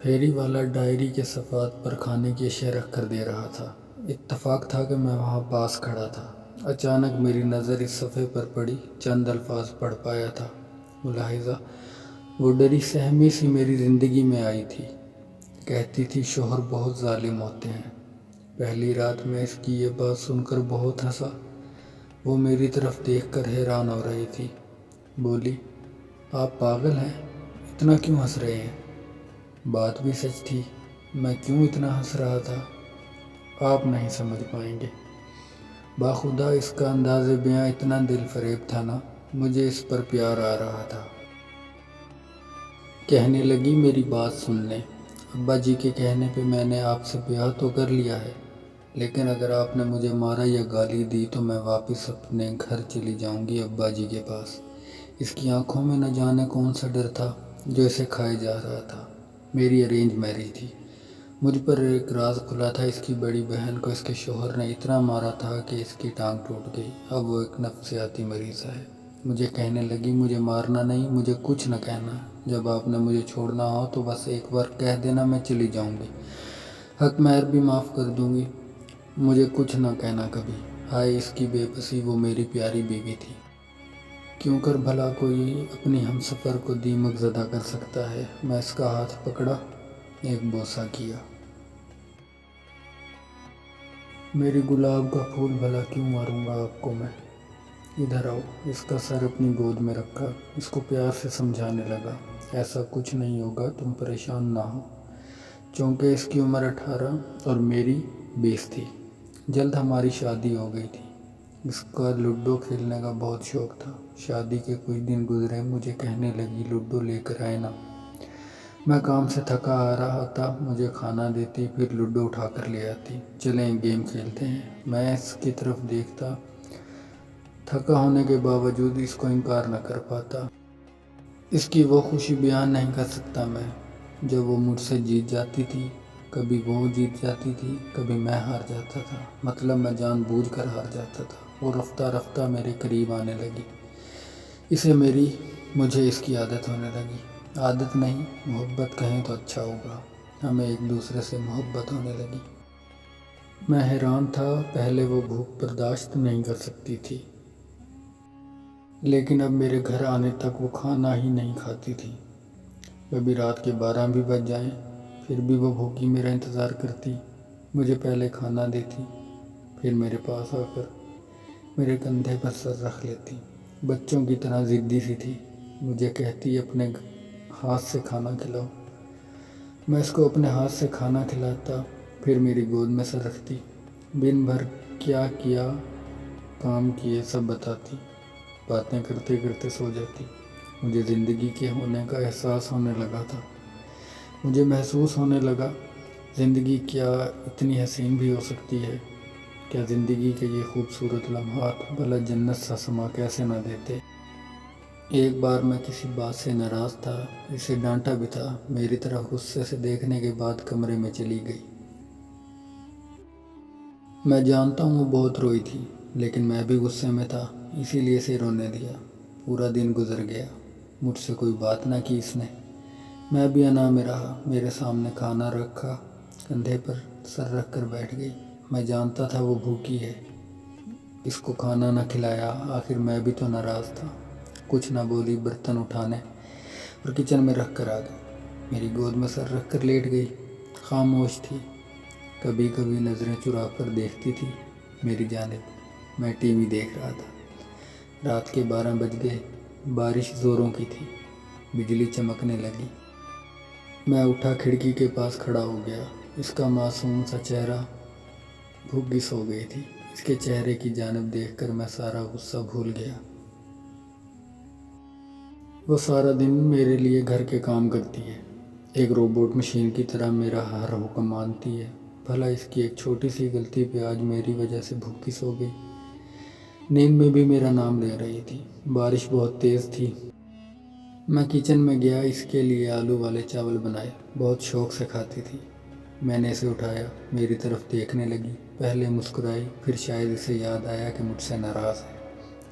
پھیری والا ڈائری کے صفحات پر کھانے کی اشیاء رکھ کر دے رہا تھا۔ اتفاق تھا کہ میں وہاں پاس کھڑا تھا۔ اچانک میری نظر اس صفحے پر پڑی، چند الفاظ پڑھ پایا تھا۔ ملاحظہ، وہ ڈری سہمی سی میری زندگی میں آئی تھی۔ کہتی تھی شوہر بہت ظالم ہوتے ہیں۔ پہلی رات میں اس کی یہ بات سن کر بہت ہنسا۔ وہ میری طرف دیکھ کر حیران ہو رہی تھی۔ بولی، آپ پاگل ہیں، اتنا کیوں ہنس رہے ہیں؟ بات بھی سچ تھی، میں کیوں اتنا ہنس رہا تھا آپ نہیں سمجھ پائیں گے۔ باخدا اس کا انداز بیاں اتنا دل فریب تھا نا، مجھے اس پر پیار آ رہا تھا۔ کہنے لگی، میری بات سن لیں، ابا جی کے کہنے پہ میں نے آپ سے بیاہ تو کر لیا ہے، لیکن اگر آپ نے مجھے مارا یا گالی دی تو میں واپس اپنے گھر چلی جاؤں گی، ابا جی کے پاس۔ اس کی آنکھوں میں نہ جانے کون سا ڈر تھا جو اسے کھائے جا رہا تھا۔ میری ارینج میرج تھی۔ مجھ پر ایک راز کھلا تھا، اس کی بڑی بہن کو اس کے شوہر نے اتنا مارا تھا کہ اس کی ٹانگ ٹوٹ گئی۔ اب وہ ایک نفسیاتی مریض ہے۔ مجھے کہنے لگی، مجھے مارنا نہیں، مجھے کچھ نہ کہنا، جب آپ نے مجھے چھوڑنا ہو تو بس ایک بار کہہ دینا، میں چلی جاؤں گی، حق مہر بھی معاف کر دوں گی، مجھے کچھ نہ کہنا کبھی۔ ہائے اس کی بے بسی، وہ میری پیاری بیوی تھی۔ کیوں کر بھلا کوئی اپنی ہمسفر کو دیمک زدہ کر سکتا ہے؟ میں اس کا ہاتھ پکڑا، ایک بوسہ کیا۔ میری گلاب کا پھول، بھلا کیوں ماروں گا آپ کو میں؟ ادھر آؤ۔ اس کا سر اپنی گود میں رکھا، اس کو پیار سے سمجھانے لگا، ایسا کچھ نہیں ہوگا، تم پریشان نہ ہو۔ چونکہ اس کی عمر 18 اور میری 20 تھی۔ جلد ہماری شادی ہو گئی تھی۔ اس کا لوڈو کھیلنے کا بہت شوق تھا۔ شادی کے کچھ دن گزرے، مجھے کہنے لگی، لوڈو لے کر آئے نا۔ میں کام سے تھکا آ رہا تھا، مجھے کھانا دیتی، پھر لوڈو اٹھا کر لے آتی، چلیں گیم کھیلتے ہیں۔ میں اس کی طرف دیکھتا، تھکا ہونے کے باوجود اس کو انکار نہ کر پاتا۔ اس کی وہ خوشی بیان نہیں کر سکتا میں، جب وہ مجھ سے جیت جاتی تھی۔ کبھی وہ جیت جاتی تھی، کبھی میں ہار جاتا تھا، مطلب میں جان بوجھ کر ہار جاتا تھا۔ وہ رفتہ رفتہ میرے قریب آنے لگی۔ مجھے اس کی عادت ہونے لگی۔ عادت نہیں، محبت کہیں تو اچھا ہوگا۔ ہمیں ایک دوسرے سے محبت ہونے لگی۔ میں حیران تھا، پہلے وہ بھوک برداشت نہیں کر سکتی تھی، لیکن اب میرے گھر آنے تک وہ کھانا ہی نہیں کھاتی تھی۔ کبھی رات کے 12 بھی بج جائیں، پھر بھی وہ بھوکی میرا انتظار کرتی، مجھے پہلے کھانا دیتی، پھر میرے پاس آ کر میرے کندھے پر سر رکھ لیتی۔ بچوں کی طرح ضدی سی تھی، مجھے کہتی اپنے ہاتھ سے کھانا کھلاؤ۔ میں اس کو اپنے ہاتھ سے کھانا کھلاتا، پھر میری گود میں سر رکھتی، دن بھر کیا کیا، کام کیے سب بتاتی، باتیں کرتے کرتے سو جاتی۔ مجھے زندگی کے ہونے کا احساس ہونے لگا تھا۔ مجھے محسوس ہونے لگا، زندگی کیا اتنی حسین بھی ہو سکتی ہے؟ کیا زندگی کے یہ خوبصورت لمحات بھلا جنت سا سما کیسے نہ دیتے؟ ایک بار میں کسی بات سے ناراض تھا، اسے ڈانٹا بھی تھا، میری طرف غصے سے دیکھنے کے بعد کمرے میں چلی گئی۔ میں جانتا ہوں وہ بہت روئی تھی، لیکن میں بھی غصے میں تھا، اسی لیے اسے رونے دیا۔ پورا دن گزر گیا، مجھ سے کوئی بات نہ کی اس نے۔ میں بھی انا میں رہا، میرے سامنے کھانا رکھا، کندھے پر سر رکھ کر بیٹھ گئی۔ میں جانتا تھا وہ بھوکی ہے، اس کو کھانا نہ کھلایا، آخر میں بھی تو ناراض تھا۔ کچھ نہ بولی، برتن اٹھانے اور کچن میں رکھ کر آ گئی، میری گود میں سر رکھ کر لیٹ گئی، خاموش تھی، کبھی کبھی نظریں چرا کر دیکھتی تھی میری جانب۔ میں ٹی وی دیکھ رہا تھا، رات کے 12 بج گئے، بارش زوروں کی تھی، بجلی چمکنے لگی۔ میں اٹھا، کھڑکی کے پاس کھڑا ہو گیا، اس کا معصوم سا چہرہ، بھوکی سو گئی تھی، اس کے چہرے کی جانب دیکھ کر میں سارا غصہ بھول گیا۔ وہ سارا دن میرے لیے گھر کے کام کرتی ہے، ایک روبوٹ مشین کی طرح میرا ہر حکم مانتی ہے۔ بھلا اس کی ایک چھوٹی سی غلطی پہ آج میری وجہ سے بھوکی سو گئی۔ نیند میں بھی میرا نام لے رہی تھی۔ بارش بہت تیز تھی۔ میں کچن میں گیا، اس کے لیے آلو والے چاول بنائے، بہت شوق سے کھاتی تھی۔ میں نے اسے اٹھایا، میری طرف دیکھنے لگی، پہلے مسکرائی، پھر شاید اسے یاد آیا کہ مجھ سے ناراض ہے۔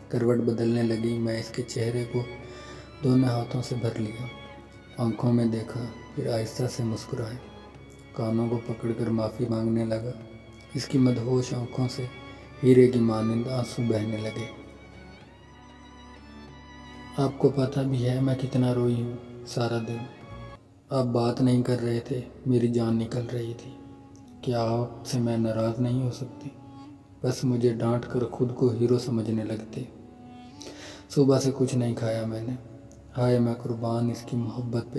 کروٹ بدلنے لگی، میں اس کے چہرے کو دونوں ہاتھوں سے بھر لیا، آنکھوں میں دیکھا، پھر آہستہ سے مسکرائے، کانوں کو پکڑ کر معافی مانگنے لگا۔ اس کی مدہوش آنکھوں سے ہیرے کی مانند آنسو بہنے لگے۔ آپ کو پتہ بھی ہے میں کتنا روئی ہوں سارا دن۔ آپ بات نہیں کر رہے تھے، میری جان نکل رہی تھی۔ کیا آپ سے میں ناراض نہیں ہو سکتی؟ بس مجھے ڈانٹ کر خود کو ہیرو سمجھنے لگتے۔ صبح سے کچھ نہیں کھایا میں نے۔ ہائے میں قربان اس کی محبت پہ۔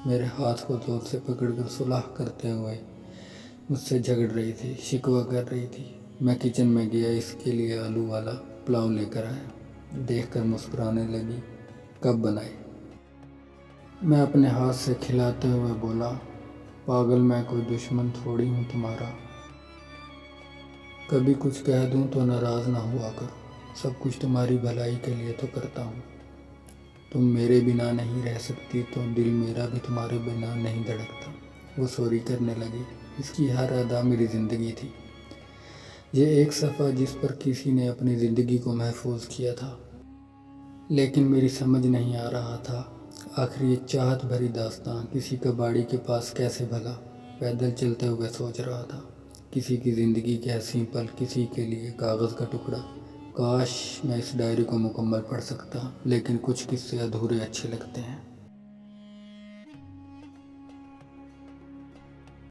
میرے ہاتھ کو زور سے پکڑ کر صلح کرتے ہوئے مجھ سے جھگڑ رہی تھی، شکوہ کر رہی تھی۔ میں کچن میں گیا، اس کے لیے آلو والا پلاؤ لے کر آیا۔ دیکھ کر مسکرانے لگی۔ کب بنائی؟ میں اپنے ہاتھ سے کھلاتے ہوئے بولا، پاگل میں کوئی دشمن تھوڑی ہوں تمہارا۔ کبھی کچھ کہہ دوں تو ناراض نہ ہوا کر، سب کچھ تمہاری بھلائی کے لیے تو کرتا ہوں۔ تم میرے بنا نہیں رہ سکتی تو دل میرا بھی تمہارے بنا نہیں دھڑکتا۔ وہ سوری کرنے لگی۔ اس کی ہر ادا میری زندگی تھی۔ یہ ایک صفحہ جس پر کسی نے اپنی زندگی کو محفوظ کیا تھا، لیکن میری سمجھ نہیں آ رہا تھا آخر یہ چاہت بھری داستان کسی کباڑی کے پاس کیسے بھلا۔ پیدل چلتے ہوئے سوچ رہا تھا، کسی کی زندگی کے حسین پل، کسی کے لیے کاغذ کا ٹکڑا۔ کاش میں اس ڈائری کو مکمل پڑھ سکتا، لیکن کچھ قصے ادھورے اچھے لگتے ہیں۔